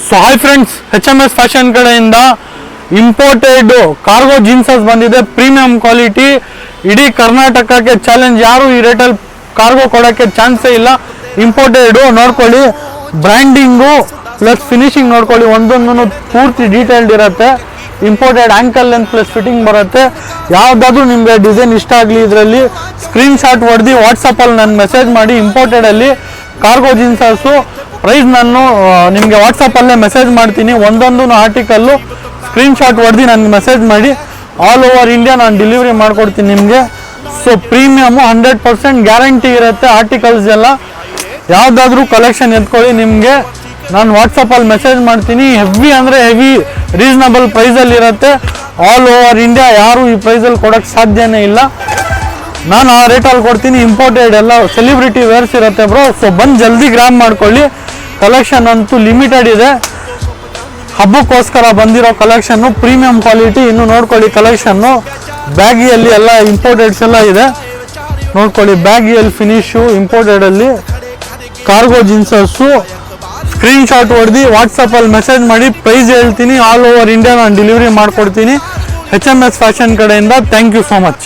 So hi friends, HMS fashion ಕಡೆಯಿಂದ imported cargo ಜೀನ್ಸಸ್ ಬಂದಿದೆ. Premium quality, ಇಡೀ ಕರ್ನಾಟಕಕ್ಕೆ ಚಾಲೆಂಜ್. ಯಾರು ಈ ರೇಟಲ್ಲಿ ಕಾರ್ಗೋ ಕೊಡೋಕ್ಕೆ ಚಾನ್ಸೇ ಇಲ್ಲ. ಇಂಪೋರ್ಟೆಡು ನೋಡ್ಕೊಳ್ಳಿ, ಬ್ರ್ಯಾಂಡಿಂಗು ಪ್ಲಸ್ ಫಿನಿಶಿಂಗ್ ನೋಡ್ಕೊಳ್ಳಿ, ಒಂದೊಂದು ಪೂರ್ತಿ ಡೀಟೇಲ್ಡ್ ಇರುತ್ತೆ. Imported ankle length plus fitting ಬರುತ್ತೆ. ಯಾವುದಾದ್ರೂ ನಿಮಗೆ ಡಿಸೈನ್ ಇಷ್ಟ ಆಗಲಿ ಇದರಲ್ಲಿ ಸ್ಕ್ರೀನ್ಶಾಟ್ ಹೊಡೆದು ವಾಟ್ಸಪ್ಪಲ್ಲಿ ನಾನು ಮೆಸೇಜ್ ಮಾಡಿ. ಇಂಪೋರ್ಟೆಡಲ್ಲಿ ಕಾರ್ಗೋ ಜೀನ್ಸಸ್ಸು ಪ್ರೈಸ್ ನಾನು ನಿಮಗೆ ವಾಟ್ಸಪ್ಪಲ್ಲೇ ಮೆಸೇಜ್ ಮಾಡ್ತೀನಿ. ಒಂದೊಂದು ಆರ್ಟಿಕಲ್ಲು ಸ್ಕ್ರೀನ್ಶಾಟ್ ಹೊಡೆದು ನನಗೆ ಮೆಸೇಜ್ ಮಾಡಿ. ಆಲ್ ಓವರ್ ಇಂಡಿಯಾ ನಾನು ಡೆಲಿವರಿ ಮಾಡಿಕೊಡ್ತೀನಿ ನಿಮಗೆ. ಸೊ ಪ್ರೀಮಿಯಮು 100% ಗ್ಯಾರಂಟಿ ಇರುತ್ತೆ. ಆರ್ಟಿಕಲ್ಸ್ ಎಲ್ಲ ಯಾವುದಾದ್ರೂ ಕಲೆಕ್ಷನ್ ಎತ್ಕೊಳ್ಳಿ, ನಿಮಗೆ ನಾನು ವಾಟ್ಸಪ್ಪಲ್ಲಿ ಮೆಸೇಜ್ ಮಾಡ್ತೀನಿ. ಹೆವಿ ಅಂದರೆ ಹೆವಿ ರೀಸನಬಲ್ ಪ್ರೈಸಲ್ಲಿ ಇರುತ್ತೆ. ಆಲ್ ಓವರ್ ಇಂಡಿಯಾ ಯಾರು ಈ ಪ್ರೈಸಲ್ಲಿ ಕೊಡೋಕ್ಕೆ ಸಾಧ್ಯನೇ ಇಲ್ಲ. ನಾನು ಆ ರೇಟಲ್ಲಿ ಕೊಡ್ತೀನಿ. ಇಂಪೋರ್ಟೆಡ್ ಎಲ್ಲ ಸೆಲಿಬ್ರಿಟಿ ವೇರ್ಸ್ ಇರುತ್ತೆ ಬ್ರೋ. ಸೊ ಬಂದು ಜಲ್ದಿ ಗ್ರಾಮ್ ಮಾಡ್ಕೊಳ್ಳಿ. ಕಲೆಕ್ಷನ್ ಅಂತೂ ಲಿಮಿಟೆಡ್ ಇದೆ, ಹಬ್ಬಕ್ಕೋಸ್ಕರ ಬಂದಿರೋ ಕಲೆಕ್ಷನ್ನು. Premium quality. ಇನ್ನು ನೋಡ್ಕೊಳ್ಳಿ ಕಲೆಕ್ಷನ್ನು. ಬ್ಯಾಗಿಯಲ್ಲಿ ಎಲ್ಲ ಇಂಪೋರ್ಟೆಡ್ಸ್ ಎಲ್ಲ ಇದೆ ನೋಡ್ಕೊಳ್ಳಿ. ಬ್ಯಾಗಿಯಲ್ಲಿ ಫಿನಿಶು ಇಂಪೋರ್ಟೆಡಲ್ಲಿ ಕಾರ್ಗೋ ಜೀನ್ಸಸ್ಸು. ಸ್ಕ್ರೀನ್ಶಾಟ್ ಹೊಡೆದು ವಾಟ್ಸಪ್ಪಲ್ಲಿ ಮೆಸೇಜ್ ಮಾಡಿ. ಪ್ರೈಸ್ ಹೇಳ್ತೀನಿ. ಆಲ್ ಓವರ್ ಇಂಡಿಯಾ ನಾನು ಡೆಲಿವರಿ ಮಾಡಿಕೊಡ್ತೀನಿ. HMS ಫ್ಯಾಷನ್ ಕಡೆಯಿಂದ. Thank you so much.